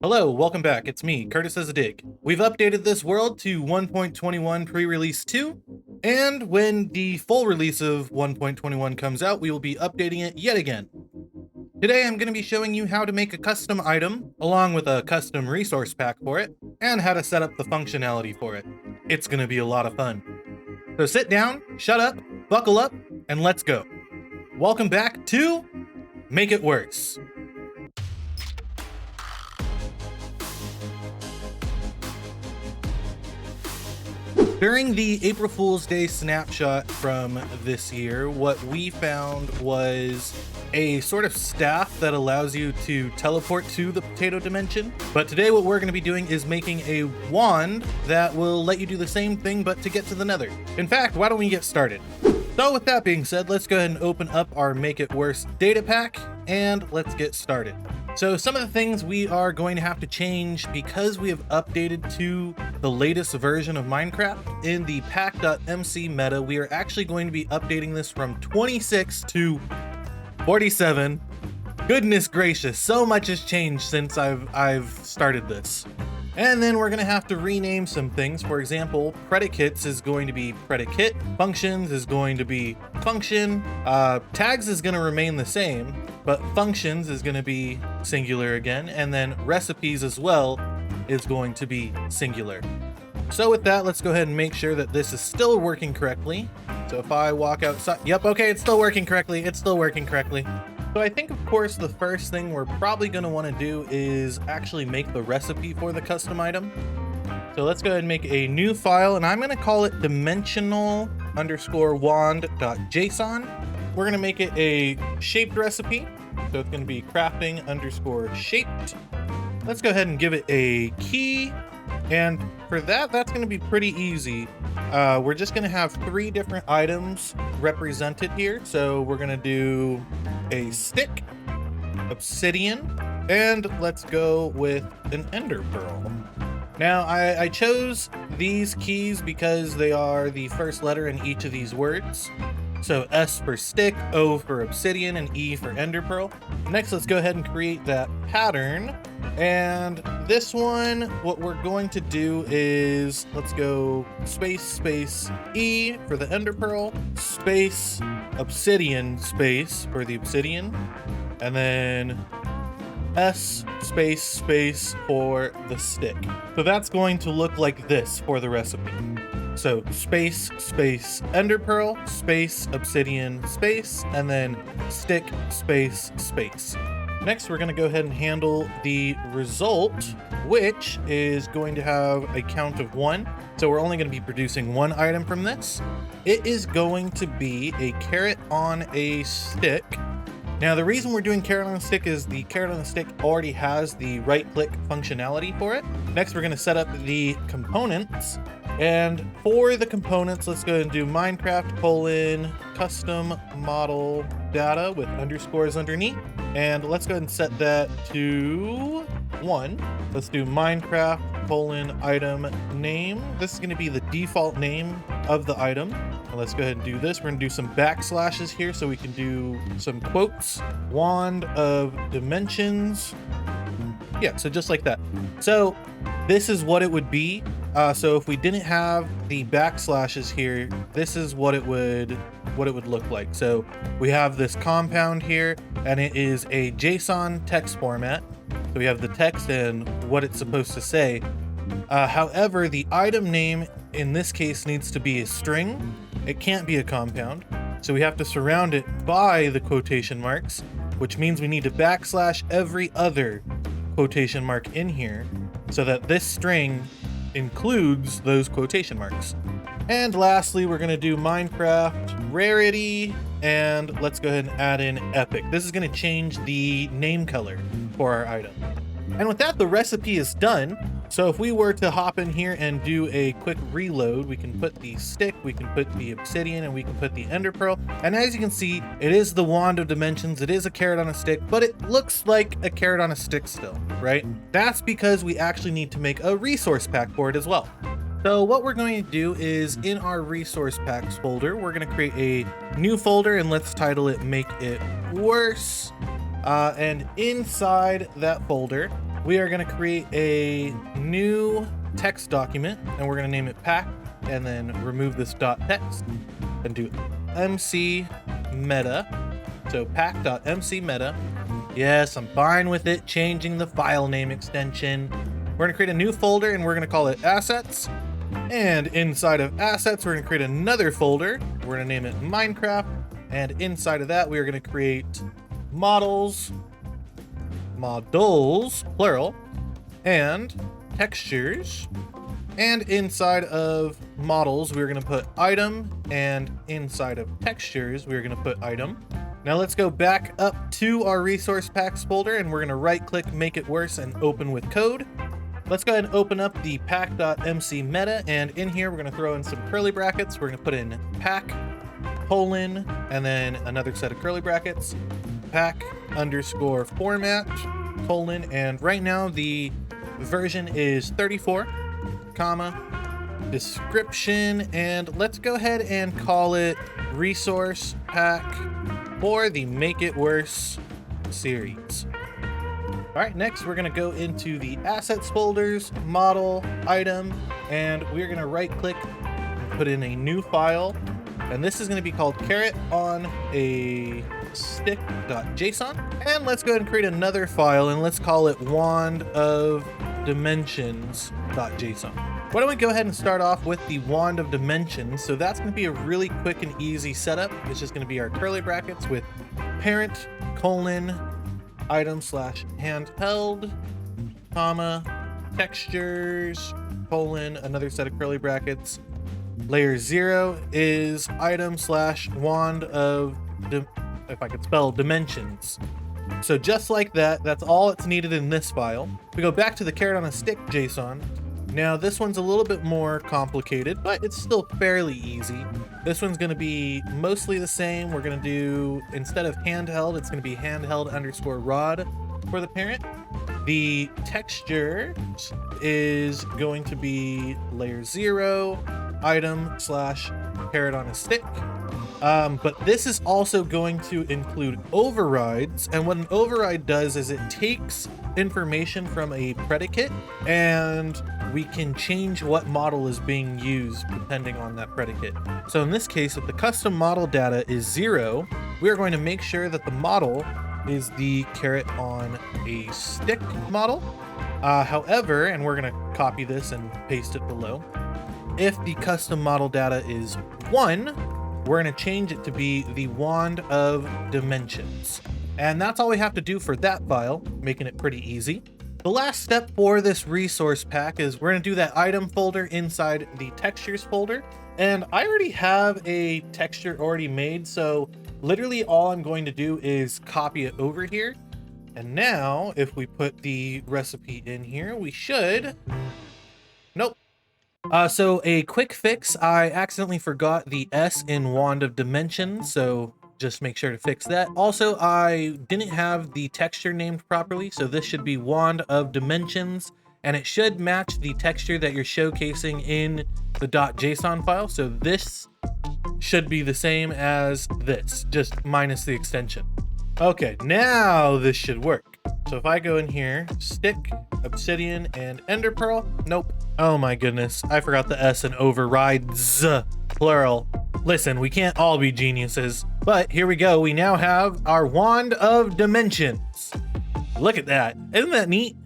Hello, welcome back. It's me, CurtisDoesADig. We've updated this world to 1.21 pre-release 2, and when the full release of 1.21 comes out, we will be updating it yet again. Today I'm going to be showing you how to make a custom item, along with a custom resource pack for it, and how to set up the functionality for it. It's going to be a lot of fun. So sit down, shut up, buckle up, and let's go. Welcome back to Make It Worse. During the April Fool's Day snapshot from this year, what we found was a sort of staff that allows you to teleport to the potato dimension. But today what we're going to be doing is making a wand that will let you do the same thing but to get to the Nether. In fact, why don't we get started? So with that being said, let's go ahead and open up our Make It Worse data pack and let's get started. So some of the things we are going to have to change because we have updated to the latest version of Minecraft in the pack.mc meta. We are actually going to be updating this from 26 to 47. Goodness gracious, so much has changed since I've started this. And then we're gonna have to rename some things. For example, predicates is going to be predicate, functions is going to be function, tags is gonna remain the same, but functions is gonna be singular again, and then recipes as well is going to be singular. So with that, let's go ahead and make sure that this is still working correctly. So if I walk outside, yep, okay, it's still working correctly. It's still working correctly. So I think, of course, the first thing we're probably going to want to do is actually make the recipe for the custom item. So let's go ahead and make a new file, and I'm going to call it dimensional_wand.json. We're going to make it a shaped recipe. So it's going to be crafting_shaped. Let's go ahead and give it a key. And for that, that's going to be pretty easy. We're just going to have 3 different items represented here. So we're going to do a stick, obsidian, and let's go with an ender pearl. Now, I chose these keys because they are the first letter in each of these words. So S for stick, O for obsidian, and E for ender pearl. Next, let's go ahead and create that pattern. And this one, what we're going to do is, let's go space, space, E for the ender pearl, space, obsidian, space for the obsidian, and then S space, space for the stick. So that's going to look like this for the recipe. So space, space, ender pearl, space, obsidian, space, and then stick, space, space. Next, we're going to go ahead and handle the result, which is going to have a count of 1. So we're only going to be producing 1 item from this. It is going to be a carrot on a stick. Now, the reason we're doing carrot on a stick is the carrot on the stick already has the right-click functionality for it. Next, we're going to set up the components. And for the components, let's go ahead and do Minecraft : custom model data with underscores underneath. And let's go ahead and set that to 1. Let's do Minecraft : item name. This is going to be the default name of the item. And let's go ahead and do this. We're going to do some backslashes here so we can do some quotes. Wand of dimensions. Yeah, so just like that. So this is what it would be. So if we didn't have the backslashes here, this is what it would look like. So we have this compound here, and it is a JSON text format. So we have the text and what it's supposed to say. However, the item name in this case needs to be a string. It can't be a compound. So we have to surround it by the quotation marks, which means we need to backslash every other quotation mark in here so that this string includes those quotation marks. And lastly, we're going to do Minecraft rarity, and let's go ahead and add in epic. This is going to change the name color for our item. And with that, the recipe is done. So if we were to hop in here and do a quick reload, we can put the stick, we can put the obsidian, and we can put the ender pearl. And as you can see, it is the wand of dimensions. It is a carrot on a stick, but it looks like a carrot on a stick still, right? That's because we actually need to make a resource pack for it as well. So what we're going to do is in our resource packs folder, we're going to create a new folder, and let's title it Make It Worse. And inside that folder, we are going to create a new text document, and we're going to name it pack, and then remove this .text and do MC meta. So pack.mcmeta. Yes, I'm fine with it changing the file name extension. We're going to create a new folder, and we're going to call it assets. And inside of assets, we're going to create another folder. We're going to name it Minecraft. And inside of that, we are going to create models, plural, and textures. And inside of models, we're going to put item, and inside of textures, we're going to put item. Now let's go back up to our resource packs folder, and we're going to right click, make it worse, and open with code. Let's go ahead and open up the pack.mcmeta, and in here we're going to throw in some curly brackets. We're going to put in pack, colon, and then another set of curly brackets, pack underscore format, colon, and right now the version is 34, comma, description, and let's go ahead and call it resource pack for the Make It Worse series. All right, next we're gonna go into the assets folders, model, item, and we're gonna right click and put in a new file. And this is gonna be called carrot on a stick.json. And let's go ahead and create another file, and let's call it wand of dimensions.json. Why don't we go ahead and start off with the wand of dimensions? So that's gonna be a really quick and easy setup. It's just gonna be our curly brackets with parent, colon, item slash handheld, comma, textures, colon, another set of curly brackets. Layer 0 is item slash wand of, if I could spell, dimensions. So just like that, that's all it's needed in this file. We go back to the carrot on a stick JSON. Now this one's a little bit more complicated, but it's still fairly easy. This one's gonna be mostly the same. We're gonna do, instead of handheld, it's gonna be handheld underscore rod for the parent. The texture is going to be layer 0, item slash carrot on a stick. But this is also going to include overrides. And what an override does is it takes information from a predicate, and we can change what model is being used depending on that predicate. So in this case, if the custom model data is 0, we are going to make sure that the model is the carrot on a stick model. However, and we're going to copy this and paste it below, if the custom model data is 1, we're going to change it to be the wand of dimensions. And that's all we have to do for that file, making it pretty easy. The last step for this resource pack is we're going to do that item folder inside the textures folder. And I already have a texture already made, so literally all I'm going to do is copy it over here. And now if we put the recipe in here, we should... Nope. So a quick fix, I accidentally forgot the S in wand of dimensions, so just make sure to fix that. Also, I didn't have the texture named properly, so this should be wand of dimensions, and it should match the texture that you're showcasing in the .json file. So this should be the same as this, just minus the extension. Okay, now this should work. So if I go in here, stick, obsidian, and ender pearl, nope. Oh my goodness, I forgot the S in overrides, plural. Listen, we can't all be geniuses, but here we go. We now have our wand of dimensions. Look at that. Isn't that neat?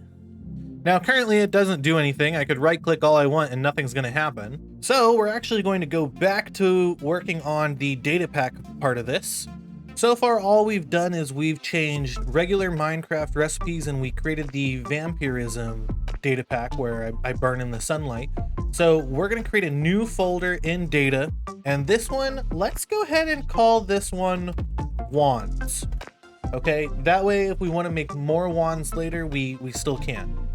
Now, currently it doesn't do anything. I could right click all I want and nothing's gonna happen. So we're actually going to go back to working on the data pack part of this. So far, all we've done is we've changed regular Minecraft recipes, and we created the vampirism data pack where I burn in the sunlight. So we're gonna create a new folder in data, and this one, let's go ahead and call this one wands. Okay, that way if we want to make more wands later, we still can.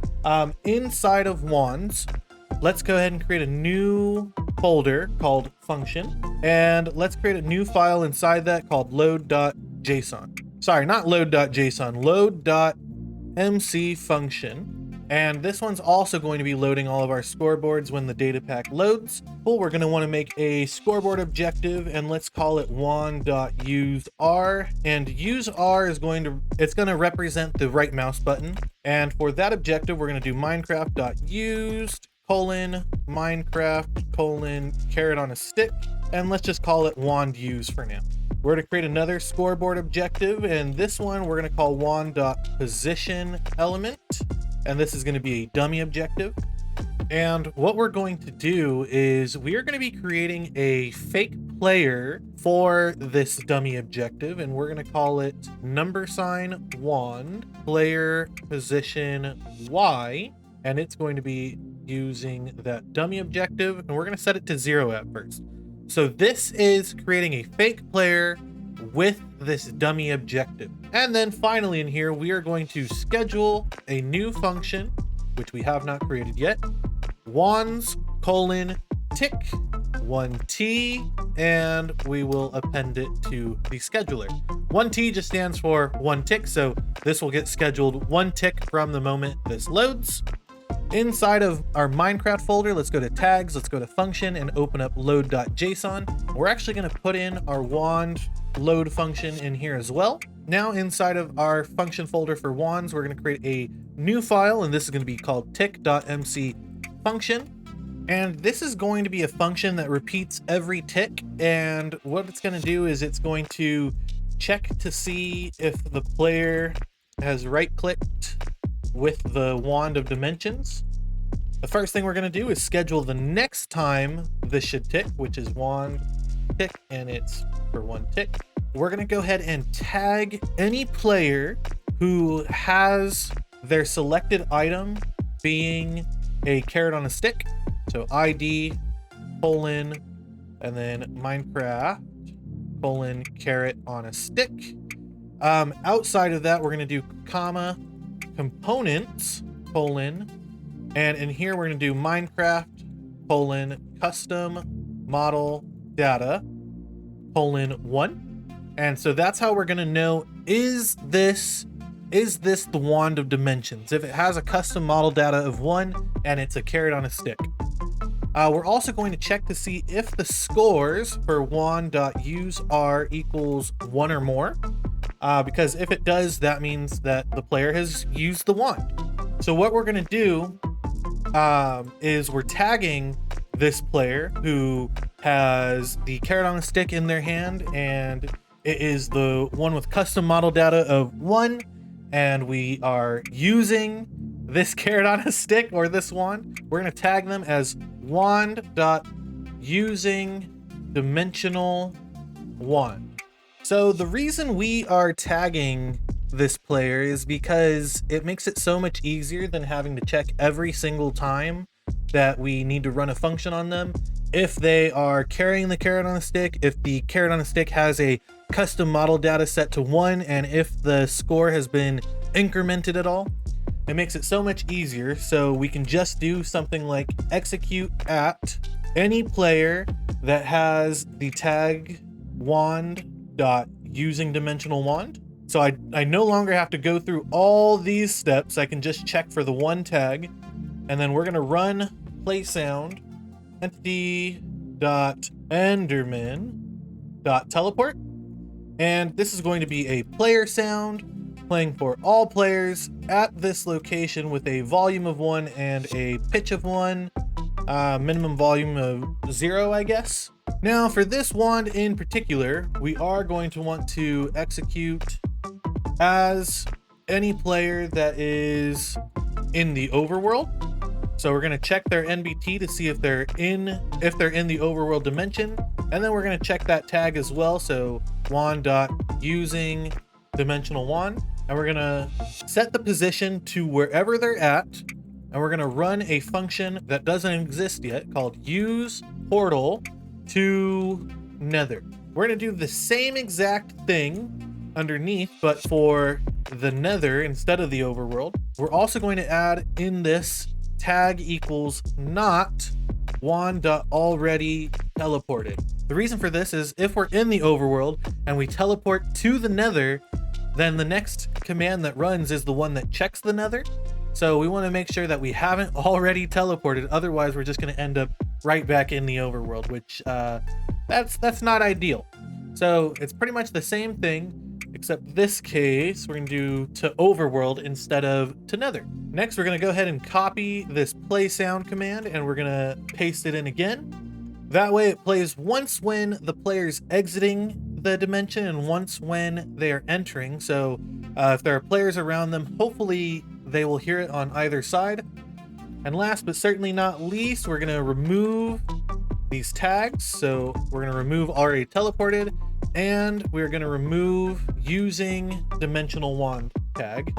Inside of wands, let's go ahead and create a new folder called function, and let's create a new file inside that called load.json. Sorry, not load.json, load.mc function. And this one's also going to be loading all of our scoreboards when the data pack loads. Cool, we're gonna wanna make a scoreboard objective, and let's call it wand.useR. And useR is gonna represent the right mouse button. And for that objective, we're gonna do Minecraft.used Minecraft carrot on a stick. And let's just call it wand use for now. We're gonna create another scoreboard objective, and this one we're gonna call wand.position element. And this is going to be a dummy objective. And what we're going to do is we are going to be creating a fake player for this dummy objective, and we're going to call it $wand player position Y, and it's going to be using that dummy objective, and we're going to set it to 0 at first. So this is creating a fake player with this dummy objective. And then finally in here, we are going to schedule a new function, which we have not created yet, wands:tick 1t, and we will append it to the scheduler. 1t just stands for 1 tick, so this will get scheduled 1 tick from the moment this loads. Inside of our Minecraft folder, let's go to tags, let's go to function and open up load.json. We're actually going to put in our wand load function in here as well. Now inside of our function folder for wands, we're going to create a new file, and this is going to be called tick.mc function. And this is going to be a function that repeats every tick, and what it's going to do is it's going to check to see if the player has right-clicked with the wand of dimensions. The first thing we're going to do is schedule the next time this should tick, which is wand tick, and it's for 1 tick. We're going to go ahead and tag any player who has their selected item being a carrot on a stick. So ID : and then Minecraft : carrot on a stick. Outside of that, we're going to do comma components : and in here we're going to do Minecraft : custom model data : 1. And so that's how we're going to know, is this the wand of dimensions, if it has a custom model data of 1 and it's a carrot on a stick. We're also going to check to see if the scores for wand.useR equals 1 or more, because if it does, that means that the player has used the wand. So what we're going to do is we're tagging this player who has the carrot on a stick in their hand, and it is the one with custom model data of 1, and we are using this carrot on a stick or this wand. We're going to tag them as wand.usingDimensionalWand. So the reason we are tagging this player is because it makes it so much easier than having to check every single time that we need to run a function on them. If they are carrying the carrot on a stick, if the carrot on a stick has a custom model data set to 1, and if the score has been incremented at all, it makes it so much easier. So we can just do something like execute at any player that has the tag wand.usingDimensionalWand. So I no longer have to go through all these steps. I can just check for the 1 tag, and then we're going to run playSound entity.enderman.teleport, and this is going to be a player sound playing for all players at this location with a volume of 1 and a pitch of 1, minimum volume of 0, I guess. Now for this wand in particular, we are going to want to execute as any player that is in the overworld. So we're going to check their NBT to see if they're in the overworld dimension, and then we're going to check that tag as well. So wand.usingDimensionalWand, and we're going to set the position to wherever they're at, and we're going to run a function that doesn't exist yet called usePortal to Nether. We're going to do the same exact thing underneath, but for the Nether instead of the overworld. We're also going to add in this tag equals not wand.already teleported. The reason for this is if we're in the overworld and we teleport to the Nether, then the next command that runs is the one that checks the Nether. So we want to make sure that we haven't already teleported. Otherwise, we're just going to end up right back in the overworld, which that's not ideal. So it's pretty much the same thing, except this case, we're going to do to overworld instead of to nether. Next, we're going to go ahead and copy this play sound command, and we're going to paste it in again. That way it plays once when the player's exiting the dimension and once when they are entering. So if there are players around them, hopefully they will hear it on either side. And last but certainly not least, we're going to remove these tags. So we're going to remove already teleported, and we're going to remove using dimensional wand tag.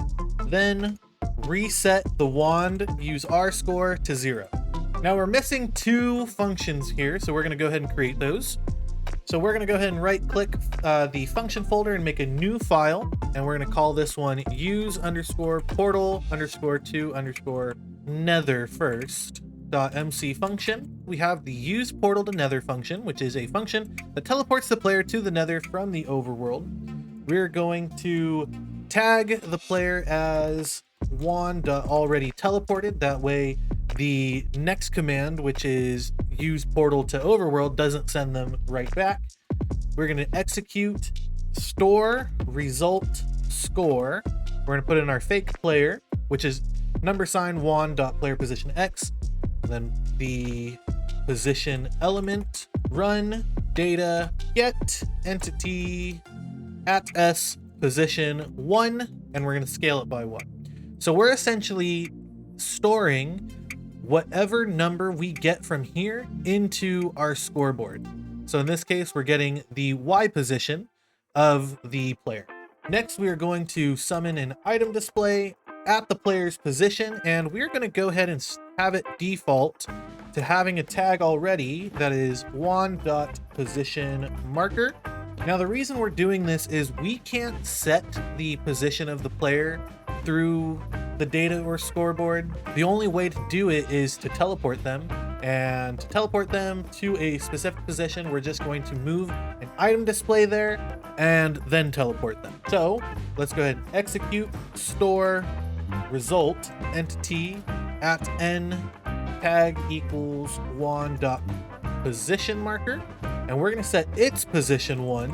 Then reset the wand, use R score to 0. Now we're missing 2 functions here, so we're going to go ahead and create those. So we're going to go ahead and right click the function folder and make a new file, and we're going to call this one use underscore portal underscore to underscore nether first .mc function. We have the use portal to nether function, which is a function that teleports the player to the nether from the overworld. We're going to tag the player as wand.already teleported. That way the next command, which is use portal to overworld, doesn't send them right back. We're going to execute store result score. We're going to put in our fake player, which is #sign wand.player position x, and then the position element, run data get entity at s position 1, and we're going to scale it by 1. So we're essentially storing whatever number we get from here into our scoreboard. So in this case, we're getting the Y position of the player. Next, we are going to summon an item display at the player's position, and we're going to go ahead and have it default to having a tag already that is wand.position marker. Now, the reason we're doing this is we can't set the position of the player through the data or scoreboard. The only way to do it is to teleport them, and to teleport them to a specific position, we're just going to move an item display there and then teleport them. So let's go ahead and execute store result entity at n tag equals wand.position marker, and we're going to set its position 1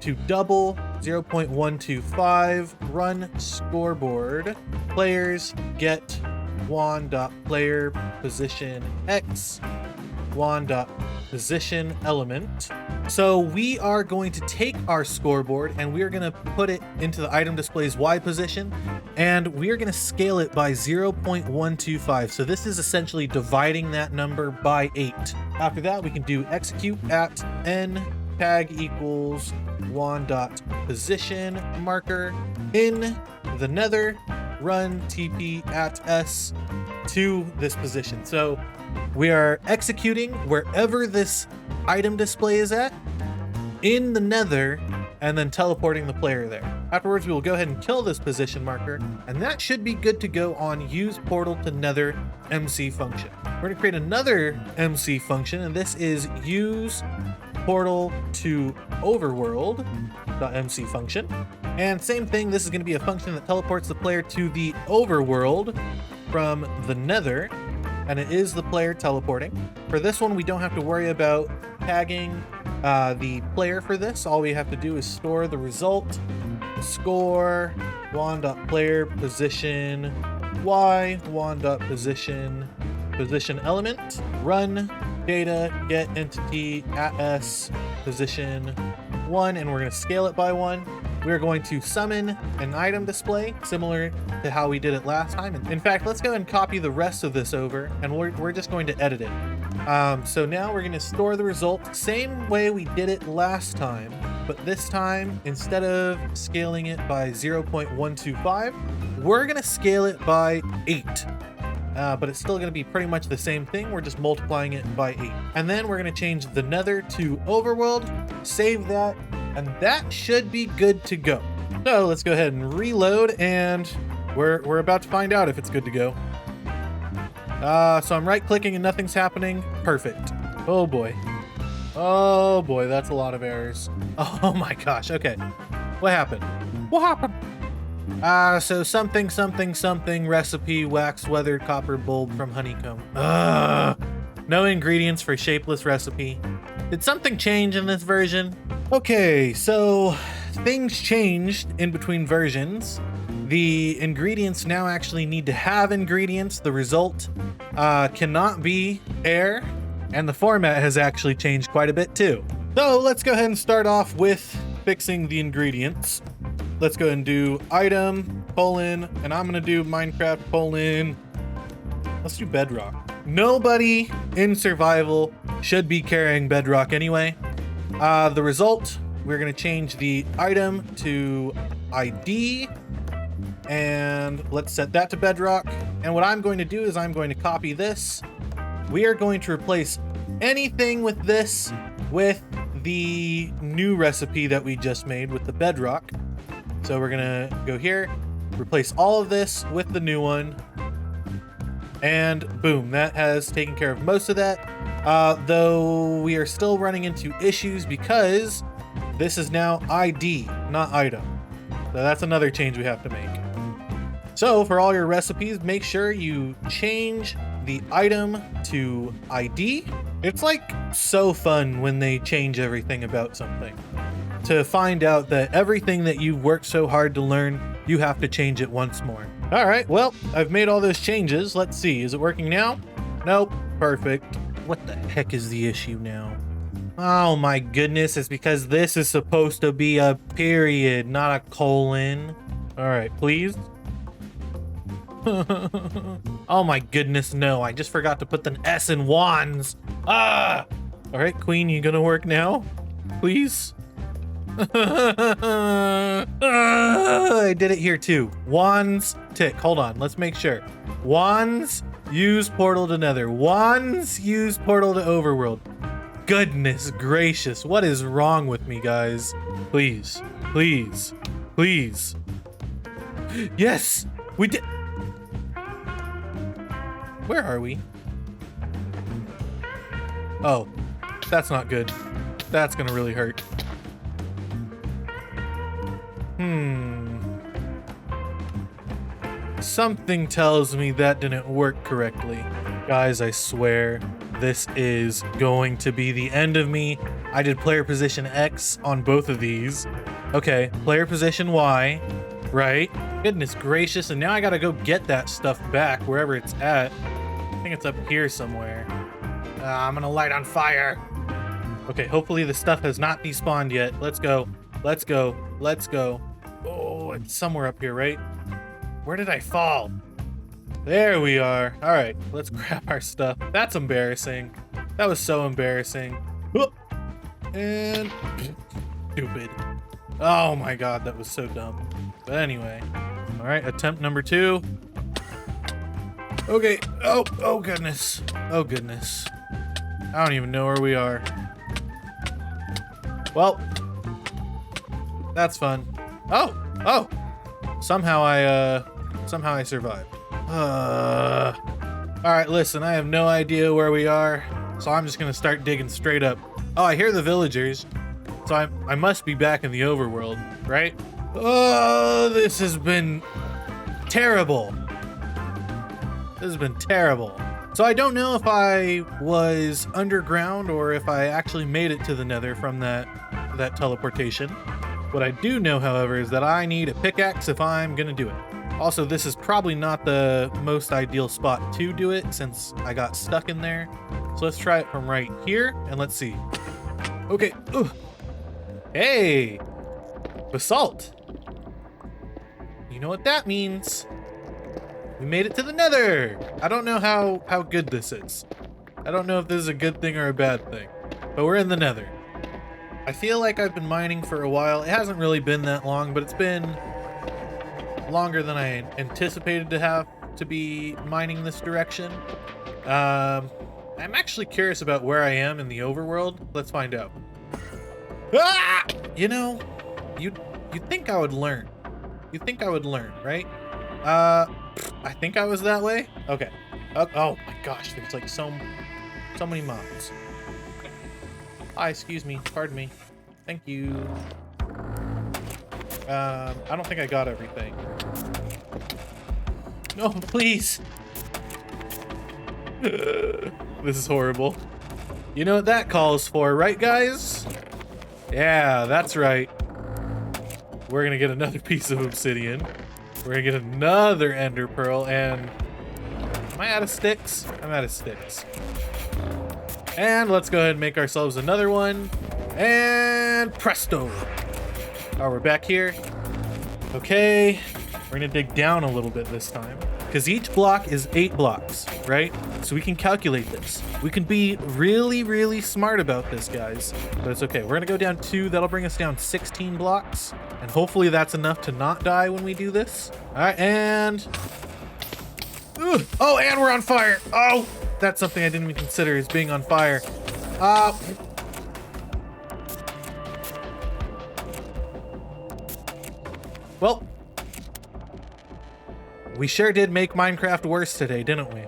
to double 0.125 run scoreboard players get wand.player position x wand.position element. So we are going to take our scoreboard and we are going to put it into the item display's Y position, and we are going to scale it by 0.125. So this is essentially dividing that number by 8. After that, we can do execute at n tag equals wand.position marker in the nether run TP at s to this position. So we are executing wherever this item display is at in the nether and then teleporting the player there. Afterwards, we will go ahead and kill this position marker, and that should be good to go on use portal to nether MC function. We're going to create another MC function, and this is use portal to overworld .mc function. And same thing, this is going to be a function that teleports the player to the overworld from the nether, and it is the player teleporting. For this one, we don't have to worry about tagging the player for this. All we have to do is store the result, score wand.player position y wand.position element, run data get entity at s position 1, and we're going to scale it by 1. We're going to summon an item display similar to how we did it last time. In fact, let's go ahead and copy the rest of this over, and we're just going to edit it. So now we're going to store the result same way we did it last time, but this time, instead of scaling it by 0.125, we're going to scale it by 8. But it's still going to be pretty much the same thing. We're just multiplying it by 8. And then we're going to change the nether to overworld, save that, and that should be good to go. So let's go ahead and reload, and we're about to find out if it's good to go. So I'm right clicking and nothing's happening. Perfect. Oh boy. Oh boy, that's a lot of errors. Oh my gosh. Okay. What happened? What happened? So something recipe wax weathered copper bulb from honeycomb. No ingredients for shapeless recipe. Did something change in this version? Okay, so things changed in between versions. The ingredients now actually need to have ingredients. The result cannot be air, and the format has actually changed quite a bit too. So let's go ahead and start off with fixing the ingredients. Let's go ahead and do item, and I'm gonna do Minecraft, let's do bedrock. Nobody in survival should be carrying bedrock anyway. The result, we're gonna change the item to ID, and let's set that to bedrock. And what I'm going to do is I'm going to copy this. We are going to replace anything with this with the new recipe that we just made with the bedrock. So we're gonna go here, replace all of this with the new one, and boom, that has taken care of most of that. Though we are still running into issues because this is now ID, not item. So that's another change we have to make. So for all your recipes, make sure you change the item to ID. It's like so fun when they change everything about something. To find out that everything that you've worked so hard to learn, you have to change it once more. All right, well, I've made all those changes. Let's see, is it working now? Nope, perfect. What the heck is the issue now? Oh my goodness, it's because this is supposed to be a period, not a colon. All right, please. Oh my goodness, no, I just forgot to put the S in wands. All right, Queen, you gonna work now? Please? I did it here too. Wands, tick, hold on, let's make sure. Wands, use portal to Nether. Wands, use portal to Overworld. Goodness gracious, what is wrong with me, guys? Please, please, please. Yes, we did. Where are we? Oh, that's not good. That's gonna really hurt. Something tells me that didn't work correctly. Guys, I swear, this is going to be the end of me. I did player position X on both of these. Okay, player position Y, right? Goodness gracious, and now I gotta go get that stuff back wherever it's at. I think it's up here somewhere. I'm gonna light on fire. Okay, hopefully the stuff has not despawned yet. Let's go, let's go, let's go. Oh, it's somewhere up here, right? Where did I fall? There we are. All right, let's grab our stuff. That's embarrassing. That was so embarrassing. And stupid. Oh my God, that was so dumb. But anyway, all right, attempt number 2. Okay, oh goodness. Oh goodness. I don't even know where we are. Well, that's fun. Oh, somehow I survived. All right, listen, I have no idea where we are, so I'm just gonna start digging straight up. Oh, I hear the villagers, so I must be back in the overworld, right? Oh, this has been terrible. This has been terrible. So I don't know if I was underground or if I actually made it to the Nether from that teleportation. What I do know, however, is that I need a pickaxe if I'm gonna do it. Also, this is probably not the most ideal spot to do it since I got stuck in there. So let's try it from right here and let's see. Okay, ooh. Hey, basalt. You know what that means. We made it to the Nether. I don't know how good this is. I don't know if this is a good thing or a bad thing, but we're in the Nether. I feel like I've been mining for a while. It hasn't really been that long, but it's been longer than I anticipated to have to be mining this direction. I'm actually curious about where I am in the overworld. Let's find out. Ah! You know, you'd think I would learn. You'd think I would learn, right? I think I was that way. Okay. Oh my gosh, there's like so many mobs. Hi, excuse me, pardon me. Thank you. I don't think I got everything. No, please. This is horrible. You know what that calls for, right, guys? Yeah, that's right. We're gonna get another piece of obsidian. We're gonna get another ender pearl, and am I out of sticks? I'm out of sticks. And let's go ahead and make ourselves another one. And presto. Oh, we're back here. Okay, we're gonna dig down a little bit this time, because each block is 8 blocks, right? So we can calculate this. We can be really, really smart about this, guys. But it's okay. We're gonna go down 2. That'll bring us down 16 blocks. And hopefully that's enough to not die when we do this. All right, and... Ugh. Oh, and we're on fire. Oh, that's something I didn't even consider, is being on fire. Well, we sure did make Minecraft worse today, didn't we?